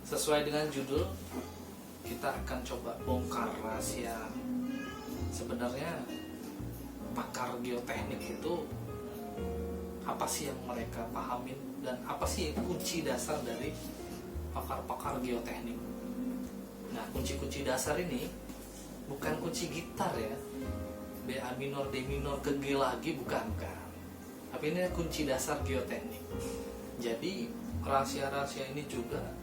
Sesuai dengan judul, kita akan coba bongkar rahasia sebenarnya pakar geoteknik itu apa sih yang mereka pahamin dan apa sih kunci dasar dari pakar-pakar geoteknik. Nah, kunci-kunci dasar ini bukan kunci gitar ya, B A minor, D minor ke G lagi, bukan. Tapi ini kunci dasar geoteknik. Jadi rahasia-rahasia ini juga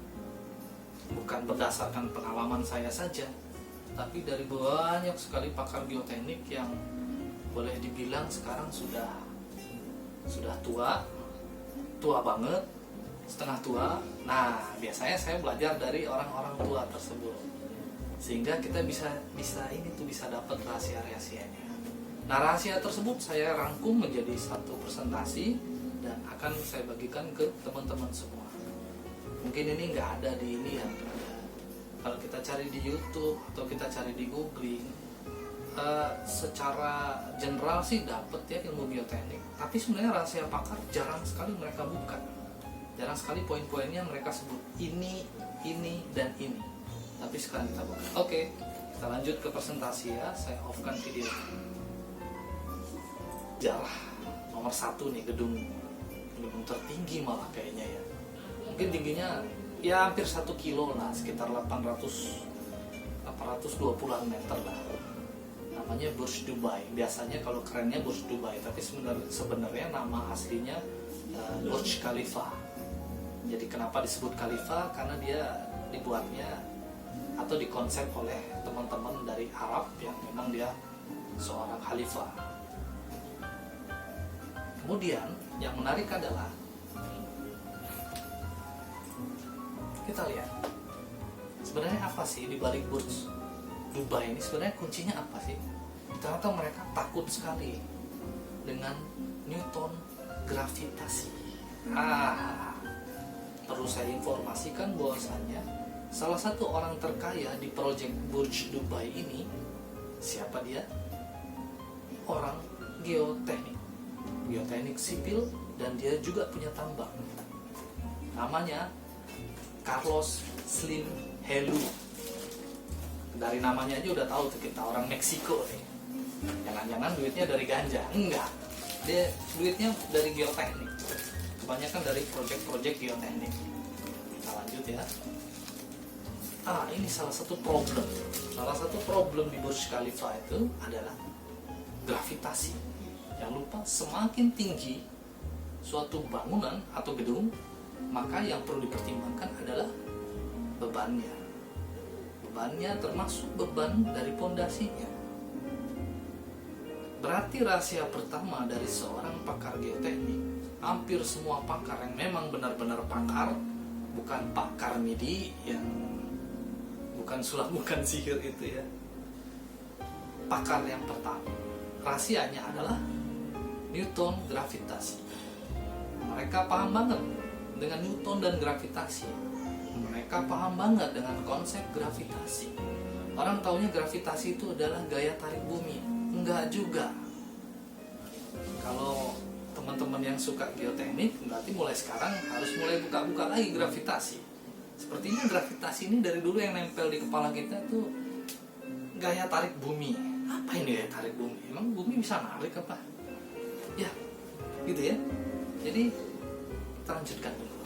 bukan berdasarkan pengalaman saya saja, tapi dari banyak sekali pakar geoteknik yang boleh dibilang sekarang sudah tua banget, setengah tua. Nah, biasanya saya belajar dari orang-orang tua tersebut, sehingga kita bisa dapat rahasia-rahasianya. Nah, rahasia tersebut saya rangkum menjadi satu presentasi dan akan saya bagikan ke teman-teman semua. Mungkin ini nggak ada di ini ya. Kalau kita cari di YouTube atau kita cari di googling, secara general sih dapat ya ilmu geoteknik. Tapi sebenarnya rahasia pakar jarang sekali mereka buka. Jarang sekali poin-poinnya mereka sebut ini, dan ini. Tapi sekarang kita buka. Oke, kita lanjut ke presentasi ya. Saya off-kan video. Jalah nomor 1 nih, gedung tertinggi malah kayaknya ya. Mungkin tingginya ya hampir 1 kilo lah, sekitar 820-an meter lah. Namanya Burj Dubai. Biasanya kalau kerennya Burj Dubai, tapi sebenarnya nama aslinya Burj Khalifa. Jadi kenapa disebut Khalifa? Karena dia dibuatnya atau dikonsep oleh teman-teman dari Arab yang memang dia seorang khalifah. Kemudian yang menarik adalah kita lihat sebenarnya apa sih di balik Burj Dubai ini, sebenarnya kuncinya apa sih? Ternyata mereka takut sekali dengan Newton gravitasi. Perlu saya informasikan bahwasannya salah satu orang terkaya di proyek Burj Dubai ini, siapa dia? Orang geoteknik sipil, dan dia juga punya tambang. Namanya Carlos Slim Helú. Dari namanya aja udah tahu tuh kita orang Meksiko nih. Jangan-jangan duitnya dari ganja? Enggak. Dia duitnya dari geoteknik. Kebanyakan dari proyek-proyek geoteknik. Kita lanjut ya. Ini salah satu problem. Salah satu problem di Burj Khalifa itu adalah gravitasi. Jangan lupa, semakin tinggi suatu bangunan atau gedung, maka yang perlu dipertimbangkan adalah bebannya. Bebannya termasuk beban dari pondasinya. Berarti rahasia pertama dari seorang pakar geoteknik, hampir semua pakar yang memang benar-benar pakar, bukan pakar MIDI yang bukan sulap, bukan sihir itu ya. Pakar yang pertama, rahasianya adalah Newton gravitasi. Mereka paham banget dengan Newton dan gravitasi. Mereka paham banget dengan konsep gravitasi. Orang taunya gravitasi itu adalah gaya tarik bumi. Enggak juga. Kalau teman-teman yang suka geoteknik, berarti mulai sekarang harus mulai buka-buka lagi gravitasi. Sepertinya gravitasi ini dari dulu yang nempel di kepala kita tuh gaya tarik bumi. Apa ini gaya tarik bumi? Emang bumi bisa narik apa? Ya, gitu ya. Jadi kita lanjutkan dulu.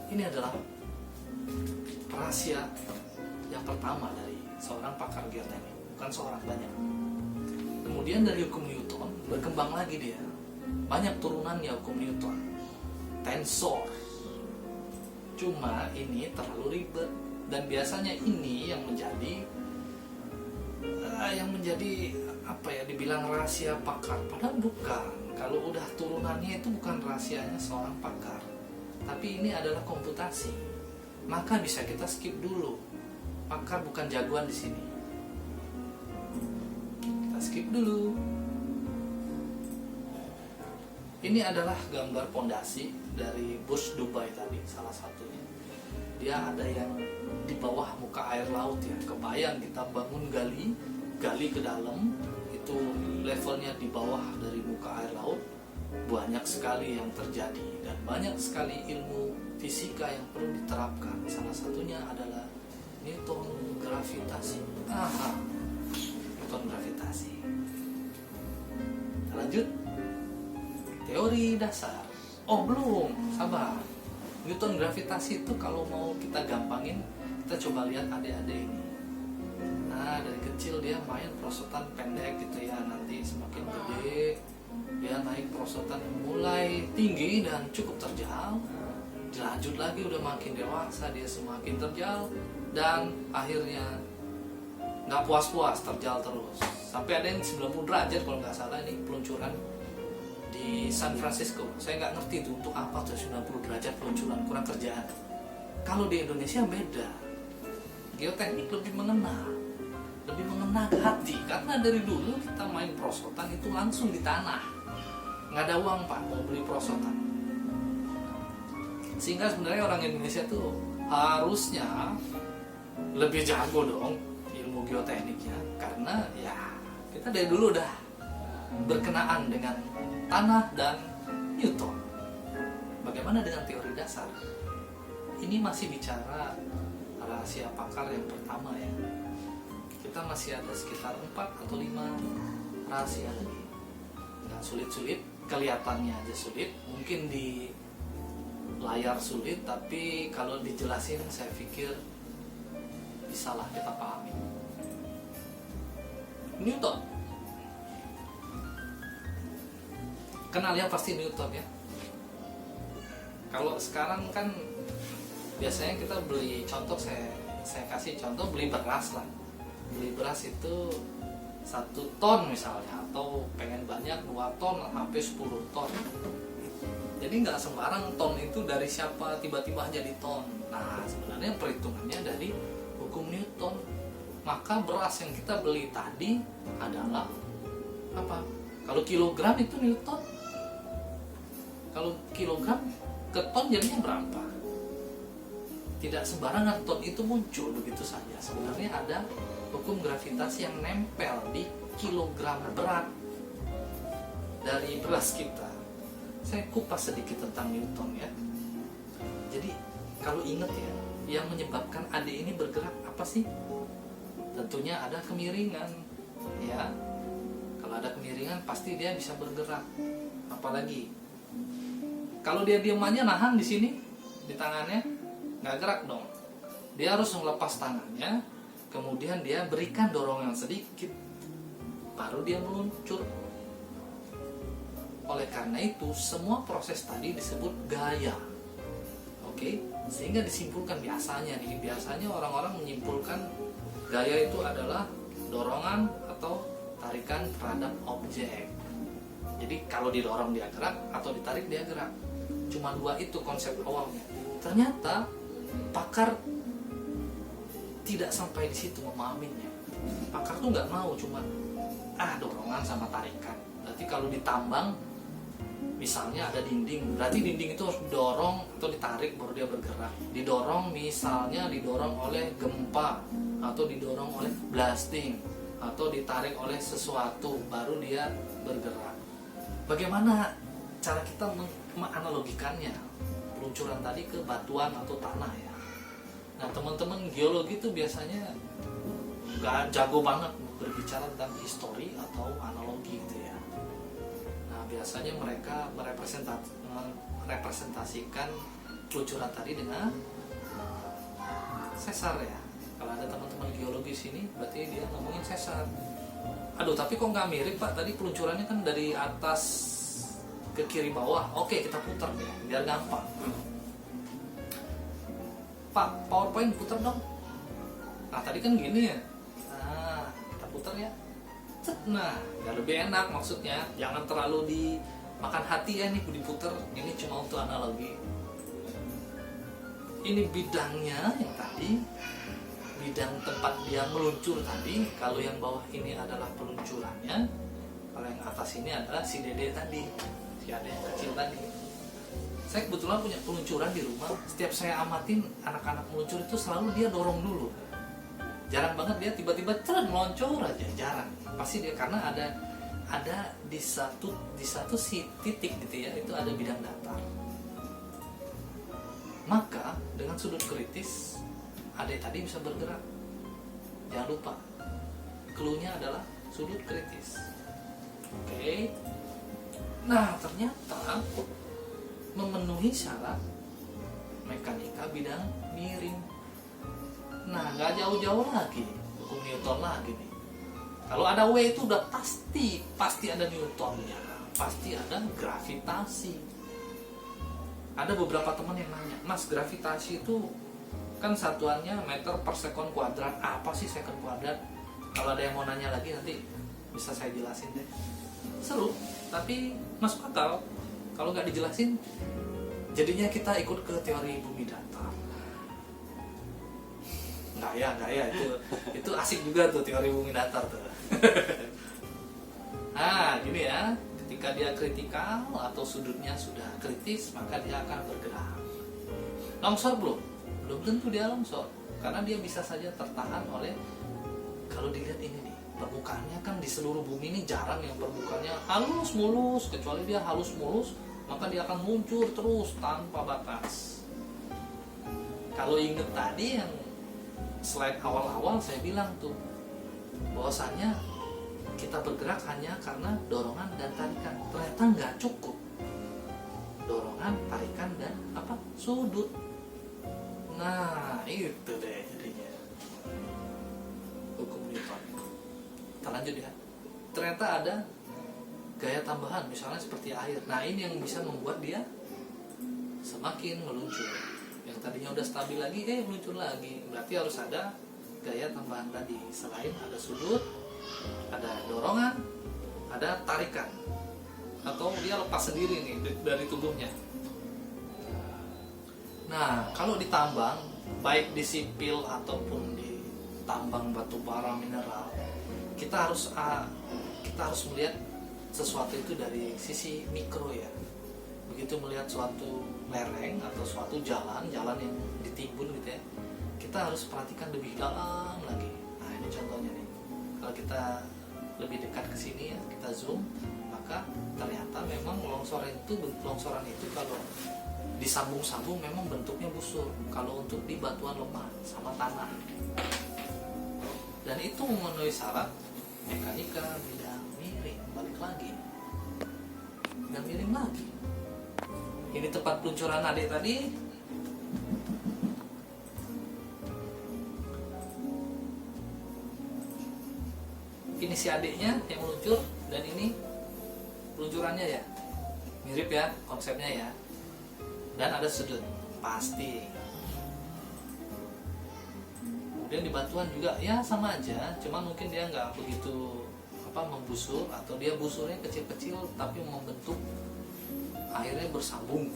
Ini adalah rahasia yang pertama dari seorang pakar geoteknik, bukan seorang, banyak. Kemudian dari hukum Newton berkembang lagi dia. Banyak turunannya hukum Newton. Tensor. Cuma ini terlalu ribet dan biasanya ini yang menjadi apa ya, dibilang rahasia pakar, padahal bukan. Kalau udah turunannya itu bukan rahasianya seorang pakar, tapi ini adalah komputasi. Maka bisa kita skip dulu. Pakar bukan jagoan di sini. Kita skip dulu. Ini adalah gambar pondasi dari Burj Dubai tadi, salah satunya. Dia ada yang di bawah muka air laut ya. Kebayang kita bangun gali ke dalam, itu levelnya di bawah dari muka air laut. banyak sekali yang terjadi dan banyak sekali ilmu fisika yang perlu diterapkan. Salah satunya adalah Newton gravitasi. Newton gravitasi. Lanjut, teori dasar. Oh belum, sabar. Newton gravitasi itu kalau mau kita gampangin, kita coba lihat adik-adik ini. Nah, dari kecil dia main perosotan pendek gitu ya, nanti semakin gede dia naik perosotan yang mulai tinggi dan cukup terjal. Dilanjut lagi udah makin dewasa dia semakin terjal dan akhirnya nggak puas-puas terjal terus. Sampai ada yang 90 derajat kalau nggak salah ini peluncuran di San Francisco. Saya nggak ngerti itu untuk apa tuh 90 derajat peluncuran, kurang kerjaan. Kalau di Indonesia beda. Geoteknik lebih mengena ke hati, karena dari dulu kita main perosotan itu langsung di tanah, nggak ada uang Pak mau beli perosotan. Sehingga sebenarnya orang Indonesia tuh harusnya lebih jago dong ilmu geotekniknya, karena ya kita dari dulu udah berkenaan dengan tanah dan Newton. Bagaimana dengan teori dasar? Ini masih bicara rahasia pakar yang pertama ya. Kita masih ada sekitar 4 atau 5 rahasia lagi. Nggak sulit-sulit, kelihatannya aja sulit. Mungkin di layar sulit, tapi kalau dijelasin saya pikir bisalah kita pahami. Newton. Kenal ya pasti Newton ya. Kalau sekarang kan biasanya kita beli, contoh saya kasih contoh, beli beras lah. Beli beras itu 1 ton misalnya, atau pengen banyak 2 ton sampai 10 ton. Jadi nggak sembarang ton itu dari siapa tiba-tiba jadi ton. Nah sebenarnya perhitungannya dari hukum Newton. Maka beras yang kita beli tadi adalah apa? Kalau kilogram itu Newton. Kalau kilogram ke ton jadinya berapa? Tidak sembarangan ton itu muncul begitu saja. Sebenarnya ada hukum gravitasi yang nempel di kilogram berat dari beras kita. Saya kupas sedikit tentang Newton ya. Jadi kalau ingat ya, yang menyebabkan adik ini bergerak apa sih? Tentunya ada kemiringan ya. Kalau ada kemiringan pasti dia bisa bergerak. Apalagi kalau dia diam aja nahan di sini di tangannya, nggak gerak dong. Dia harus melepas tangannya, kemudian dia berikan dorongan sedikit, baru dia meluncur. Oleh karena itu semua proses tadi disebut gaya. Oke, sehingga disimpulkan biasanya orang-orang menyimpulkan gaya itu adalah dorongan atau tarikan terhadap objek. Jadi kalau didorong dia gerak atau ditarik dia gerak. Cuma 2 itu konsep awalnya. Ternyata pakar tidak sampai di situ memahaminya. Pakar tuh nggak mau cuma dorongan sama tarikan. Berarti kalau ditambang misalnya ada dinding, berarti dinding itu harus didorong atau ditarik baru dia bergerak. Didorong misalnya didorong oleh gempa atau didorong oleh blasting atau ditarik oleh sesuatu baru dia bergerak. Bagaimana cara kita menganalogikannya peluncuran tadi ke batuan atau tanah ya? Nah teman-teman geologi itu biasanya nggak jago banget berbicara tentang histori atau analogi gitu ya. Nah biasanya mereka merepresentasikan peluncuran tadi dengan sesar ya. Kalau ada teman-teman geologi sini berarti dia ngomongin sesar. Aduh tapi kok nggak mirip Pak, tadi peluncurannya kan dari atas ke kiri bawah. Oke kita putar deh biar gampang. Pak, PowerPoint putar dong. Nah tadi kan gini ya. Nah kita putar ya. Nah ya lebih enak maksudnya. Jangan terlalu dimakan hati ya nih diputar. Ini cuma untuk analogi. Ini bidangnya yang tadi, bidang tempat dia meluncur tadi. Kalau yang bawah ini adalah peluncurannya, kalau yang atas ini adalah si dede tadi, si adek yang kecil tadi. Saya kebetulan punya peluncuran di rumah. Setiap saya amatin anak-anak meluncur itu selalu dia dorong dulu. Jarang banget dia tiba-tiba meluncur aja, jarang. Pasti dia karena ada di satu si titik gitu ya, itu ada bidang datar. Maka dengan sudut kritis adik tadi bisa bergerak. Jangan lupa, clue-nya adalah sudut kritis. Oke. Nah, ternyata memenuhi syarat mekanika bidang miring. Nah, nggak jauh-jauh lagi, hukum Newton lagi nih. Kalau ada W itu udah pasti ada Newtonnya, pasti ada gravitasi. Ada beberapa teman yang nanya, Mas, gravitasi itu kan satuannya meter per sekon kuadrat. Apa sih sekon kuadrat? Kalau ada yang mau nanya lagi nanti bisa saya jelasin deh. Seru, tapi masuk akal. Kalau nggak dijelasin, jadinya kita ikut ke teori bumi datar. Nggak ya, itu asik juga tuh teori bumi datar tuh. Nah, gini ya, ketika dia kritikal atau sudutnya sudah kritis, maka dia akan bergerak. Longsor belum tentu dia longsor, karena dia bisa saja tertahan oleh, kalau dilihat ini nih, permukaannya kan di seluruh bumi ini jarang yang permukaannya halus mulus, kecuali dia halus mulus, maka dia akan muncul terus tanpa batas. Kalau inget tadi yang slide awal-awal saya bilang tuh, bahwasannya kita bergerak hanya karena dorongan dan tarikan. Ternyata nggak cukup dorongan, tarikan, dan sudut. Nah, itu deh jadinya hukum Newton. Kita lanjut ya. Ternyata ada gaya tambahan, misalnya seperti air. Nah, ini yang bisa membuat dia semakin meluncur. Yang tadinya udah stabil lagi, meluncur lagi. Berarti harus ada gaya tambahan tadi. Selain ada sudut, ada dorongan, ada tarikan, atau dia lepas sendiri nih dari tubuhnya. Nah, kalau ditambang, baik di sipil ataupun di tambang batu bara mineral, kita harus melihat sesuatu itu dari sisi mikro ya. Begitu melihat suatu lereng atau suatu jalan yang ditimbun gitu ya, kita harus perhatikan lebih dalam lagi. Nah, ini contohnya nih. Kalau kita lebih dekat ke sini ya, kita zoom, maka ternyata memang longsoran itu kalau disambung-sambung memang bentuknya busur. Kalau untuk di batuan lemah sama tanah, dan itu memenuhi syarat mekanika bidang miring. Balik lagi, bidang miring lagi. Ini tempat peluncuran adik tadi. Ini si adiknya yang meluncur, dan ini peluncurannya ya. Mirip ya konsepnya ya. Dan ada sudut pasti. Kemudian di batuan juga ya sama aja, cuma mungkin dia nggak begitu membusur, atau dia busurnya kecil-kecil tapi membentuk akhirnya bersambung.